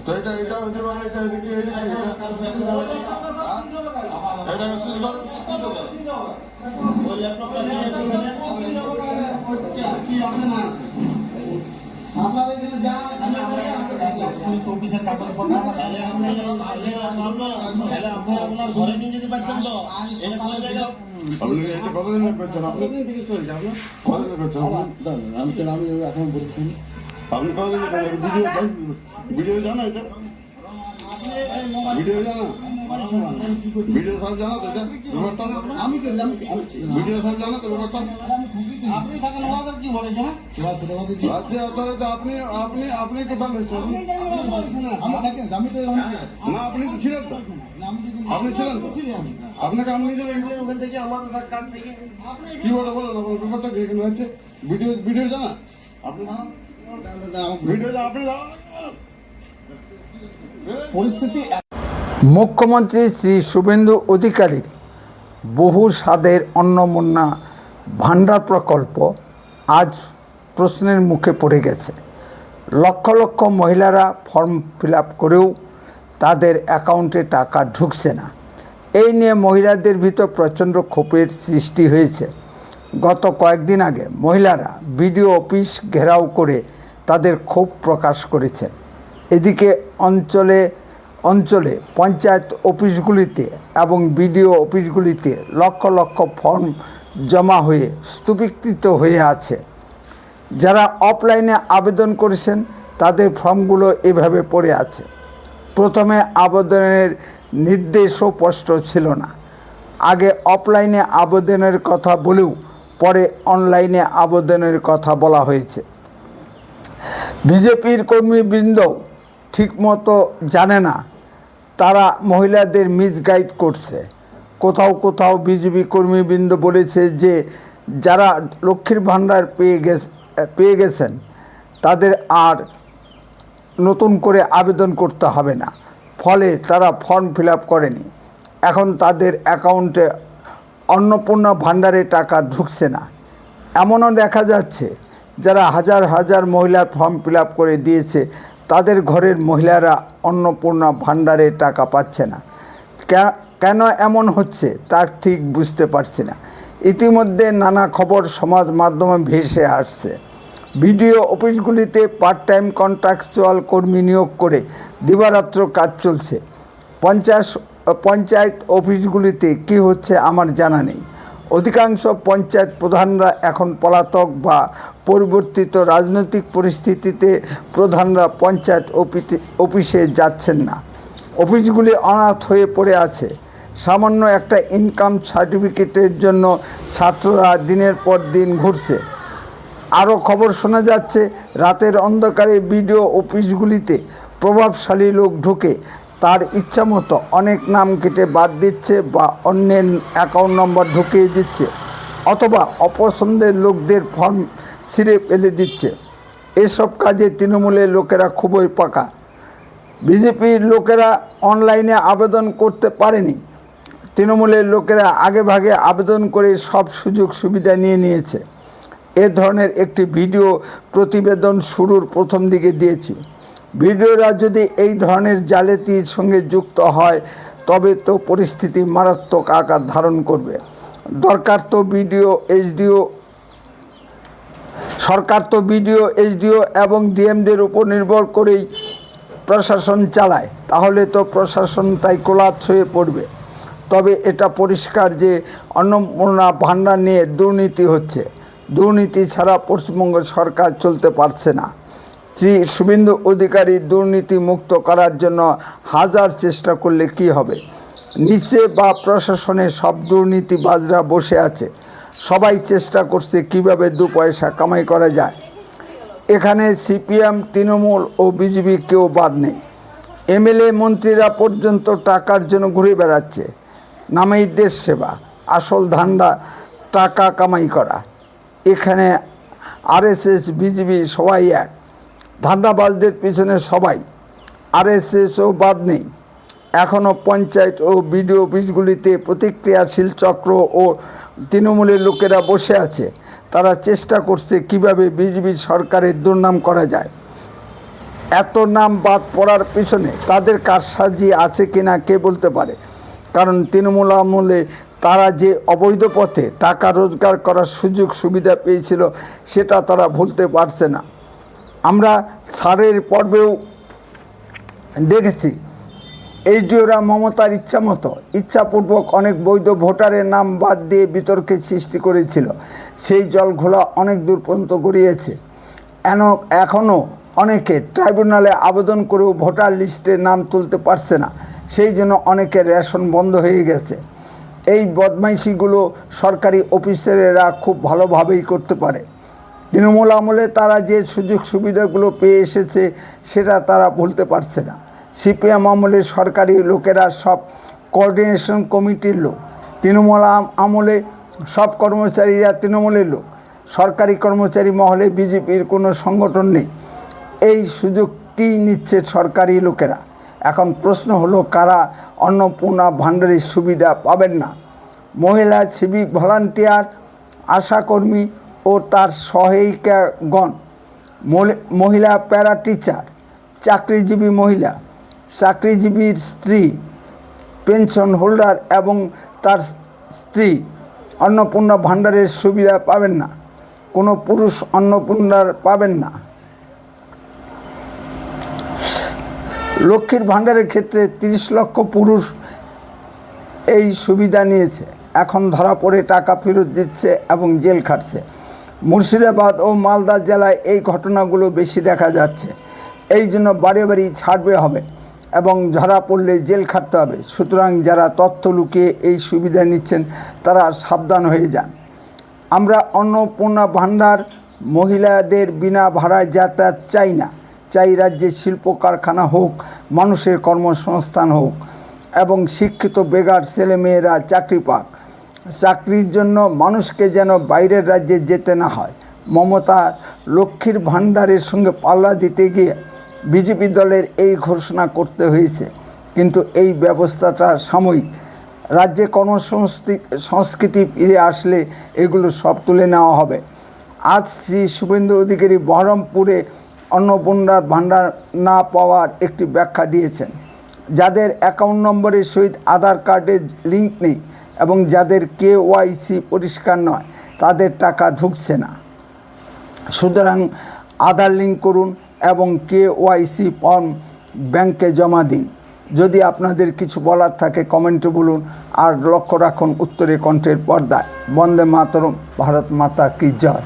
তো এটা হতে পারে, এটা আপনারা এখানে যা অফিসের কাগজপত্র আপনার ঘরে নিয়ে যেতে পারতেন তো। আপনি এটা কতদিন করছেন? আপনি কতদিন করছেন? আমি এখন বলছি আপনি কতদিন ভিডিও জানা? এটা ভিডিও জানা? ভিডিও সব জানা তো? এটা ব্যাপারটা আমি তো ভিডিও সব জানা তো ব্যাপারটা? আপনি থাকেন আমাদের কি বলে রাজ্যে অথরিটি আপনি আপনি আপনি কোথায় নিচ্ছেন? আমি থাকেন আমি তো না, আপনি তো ছিলেন তো, আপনি ছিলেন তো, আপনাকে আমি নিজে দেখি ওখান থেকে আমার কাছ থেকে কি বলে বলেন আপনার ব্যাপারটা কি এখানে হচ্ছে? ভিডিও জানা? আপনি ভিডিও জানা? আপনি পরিস্থিতি মুখ্যমন্ত্রী শ্রী শুভেন্দু অধিকারীর বহু স্বাদের অন্নপূর্ণা ভাণ্ডার প্রকল্প আজ প্রশ্নের মুখে পড়ে গেছে। লক্ষ লক্ষ মহিলারা ফর্ম ফিল আপ করেও তাদের অ্যাকাউন্টে টাকা ঢুকছে না। এই নিয়ে মহিলাদের ভিতর প্রচণ্ড ক্ষোভের সৃষ্টি হয়েছে। গত কয়েকদিন আগে মহিলারা বিডিও অফিস ঘেরাও করে তাদের ক্ষোভ প্রকাশ করেছেন। এদিকে অঞ্চলে পঞ্চায়েত অফিসগুলিতে এবং বিডিও অফিসগুলিতে লক্ষ লক্ষ ফর্ম জমা হয়ে স্তূপীকৃত হয়ে আছে। যারা অফলাইনে আবেদন করেছেন তাদের ফর্মগুলো এভাবে পড়ে আছে। প্রথমে আবেদনের নির্দেশও স্পষ্ট ছিল না। আগে অফলাইনে আবেদনের কথা বলেও পরে অনলাইনে আবেদনের কথা বলা হয়েছে। বিজেপির কর্মীবৃন্দও ঠিকমতো জানে না, তারা মহিলাদের মিসগাইড করছে। কোথাও কোথাও বিজেপি কর্মীবৃন্দ বলেছে যে যারা লক্ষ্মীর ভাণ্ডার পেয়ে গেছেন তাদের আর নতুন করে আবেদন করতে হবে না, ফলে তারা ফর্ম ফিল আপ করেনি। এখন তাদের অ্যাকাউন্টে অন্নপূর্ণা ভাণ্ডারে টাকা ঢুকছে না। এমনও দেখা যাচ্ছে যারা হাজার হাজার মহিলা ফর্ম ফিল আপ করে দিয়েছে তাদের ঘরের মহিলারা অন্নপূর্ণা ভাণ্ডারে টাকা পাচ্ছে না। কেন এমন হচ্ছে তা ঠিক বুঝতে পারছি না। ইতিমধ্যে নানা খবর সমাজ মাধ্যমে ভেসে আসছে। বিডিও অফিসগুলিতে পার্ট টাইম কন্ট্রাকচুয়াল কর্মী নিয়োগ করে দিবারাত্র কাজ চলছে। পঞ্চায়েত অফিসগুলিতে কি হচ্ছে আমার জানা নেই। অধিকাংশ পঞ্চায়েত প্রধানরা এখন পলাতক বা পরিবর্তিত রাজনৈতিক পরিস্থিতিতে প্রধানরা পঞ্চায়েত অফিসে যাচ্ছেন না। অফিসগুলি অনাথ হয়ে পড়ে আছে। সামান্য একটা ইনকাম সার্টিফিকেটের জন্য ছাত্ররা দিনের পর দিন ঘুরছে। আরও খবর শোনা যাচ্ছে রাতের অন্ধকারে বিডিও অফিসগুলিতে প্রভাবশালী লোক ঢুকে তার ইচ্ছামতো অনেক নাম কেটে বাদ দিচ্ছে বা অন্যের অ্যাকাউন্ট নম্বর ঢুকিয়ে দিচ্ছে, অথবা অপছন্দের লোকদের ফর্ম ছিঁড়ে ফেলে দিচ্ছে। এসব কাজে তৃণমূলের লোকেরা খুবই পাকা। বিজেপির লোকেরা অনলাইনে আবেদন করতে পারেনি। তৃণমূলের লোকেরা আগেভাগে আবেদন করে সব সুযোগ সুবিধা নিয়ে নিয়েছে। এ ধরনের একটি ভিডিও প্রতিবেদন শুরুর প্রথম দিকে দিয়েছি। ভিডিওরা যদি এই ধরনের জালিয়াতির সঙ্গে যুক্ত হয় তবে তো পরিস্থিতি মারাত্মক আকার ধারণ করবে। সরকার তো বিডিও এইচডিও এবং ডিএমদের উপর নির্ভর করেই প্রশাসন চালায়, তাহলে তো প্রশাসনটাই কোলাপস হয়ে পড়বে। তবে এটা পরিষ্কার যে অন্নপূর্ণা ভাণ্ডার নিয়ে দুর্নীতি হচ্ছে। দুর্নীতি ছাড়া পশ্চিমবঙ্গ সরকার চলতে পারছে না। শ্রী শুভেন্দু অধিকারী দুর্নীতি মুক্ত করার জন্য হাজার চেষ্টা করলে কি হবে? নিচে বা প্রশাসনে সব দুর্নীতিবাজরা বসে আছে। সবাই চেষ্টা করছে কিভাবে দু পয়সা কামাই করা যায়। এখানে সিপিএম, তৃণমূল ও বিজেপি কেউ বাদ নেই। এমএলএ মন্ত্রীরা পর্যন্ত টাকার জন্য ঘুরে বেড়াচ্ছে। নামেই দেশ সেবা, আসল ধান্দা টাকা কামাই করা। এখানে আরএসএস, বিজেপি সবাই এক। ধান্দাবাজদের পিছনে সবাই, আরএসএসও বাদ নেই। এখনও পঞ্চায়েত ও বিডিও অফিসগুলিতে প্রতিক্রিয়াশীল চক্র ও তৃণমূলের লোকেরা বসে আছে। তারা চেষ্টা করছে কিভাবে বিজেপি সরকারের দুর্নাম করা যায়। এত নাম বাদ পড়ার পিছনে তাদের কারসাজি আছে কিনা কে বলতে পারে, কারণ তৃণমূল আমলে তারা যে অবৈধ পথে টাকা রোজগার করার সুযোগ সুবিধা পেয়েছিল সেটা তারা ভুলতে পারছে না। আমরা সারের পর্বেও দেখেছি এইচডিওরা মমতার ইচ্ছাপূর্বক অনেক বৈধ ভোটারের নাম বাদ দিয়ে বিতর্কের সৃষ্টি করেছিল। সেই জলঘোলা অনেক দূর পর্যন্ত গড়িয়েছে। এখনও অনেকে ট্রাইব্যুনালে আবেদন করেও ভোটার লিস্টে নাম তুলতে পারছে না, সেই জন্য অনেকের রেশন বন্ধ হয়ে গেছে। এই বদমাইশিগুলো সরকারি অফিসারেরা খুব ভালোভাবেই করতে পারে। তৃণমূল আমলে তারা যে সুযোগ সুবিধাগুলো পেয়ে এসেছে সেটা তারা ভুলতে পারছে না। সিপিএম আমলে সরকারি লোকেরা সব কোঅর্ডিনেশন কমিটির লোক, তৃণমূল আমলে সব কর্মচারীরা তৃণমূলের লোক, সরকারি কর্মচারী মহলে বিজেপির কোনো সংগঠন নেই। এই সুযোগটি নিচ্ছে সরকারি লোকেরা। এখন প্রশ্ন হলো, কারা অন্নপূর্ণা ভাণ্ডারের সুবিধা পাবেন না? মহিলা সিভিক ভলান্টিয়ার, আশাকর্মী ও তার সহায়িকাগণ, মহিলা প্যারা টিচার, চাকরিজীবী মহিলা, চাকরিজীবীর স্ত্রী, পেনশন হোল্ডার এবং তার স্ত্রী অন্নপূর্ণা ভাণ্ডারের সুবিধা পাবেন না। কোনো পুরুষ অন্নপূর্ণার পাবেন না। লক্ষ্মীর ভাণ্ডারের ক্ষেত্রে 30 লক্ষ পুরুষ এই সুবিধা নিয়েছে, এখন ধরা পড়ে টাকা ফেরত দিচ্ছে এবং জেল খাটছে। মুর্শিদাবাদ ও মালদা জেলায় এই ঘটনাগুলো বেশি দেখা যাচ্ছে। এই জন্য বাড়ি বাড়ি ছাড়বে হবে এবং ধরা পড়লে জেল খাটতে হবে। সুতরাং যারা তথ্য লুকিয়ে এই সুবিধা নিচ্ছেন তারা সাবধান হয়ে যান। আমরা অন্নপূর্ণা ভাণ্ডার, মহিলাদের বিনা ভাড়ায় যাতায়াত চাই না। চাই রাজ্যে শিল্প কারখানা হোক, মানুষের কর্মসংস্থান হোক এবং শিক্ষিত বেকার ছেলেমেয়েরা চাকরি পাক। চাকরির জন্য মানুষকে যেন বাইরের রাজ্যে যেতে না হয়। মমতা লক্ষ্মীর ভাণ্ডারের সঙ্গে পাল্লা দিতে গিয়ে বিজেপি দলের এই ঘোষণা করতে হয়েছে, কিন্তু এই ব্যবস্থাটা সাময়িক। রাজ্যে কর্মসংস্কৃতি ফিরে আসলে এগুলো সব তুলে নেওয়া হবে। আজ শ্রী শুভেন্দু অধিকারী বহরমপুরে অন্নপূর্ণার ভাণ্ডার না পাওয়ার একটি ব্যাখ্যা দিয়েছেন। যাদের অ্যাকাউন্ট নম্বরের সহিত আধার কার্ডের লিঙ্ক নেই এবং যাদের KYC পরিষ্কার নয় তাদের টাকা ঢুকছে না। সুতরাং আধার লিঙ্ক করুন এবং KYC ফর্ম ব্যাংকে জমা দিন। যদি আপনাদের কিছু বলার থাকে কমেন্টে বলুন, আর লক্ষ্য রাখুন উত্তরে কণ্ঠের পর্দায়। বন্দে মাতরম, ভারত মাতা কি জয়।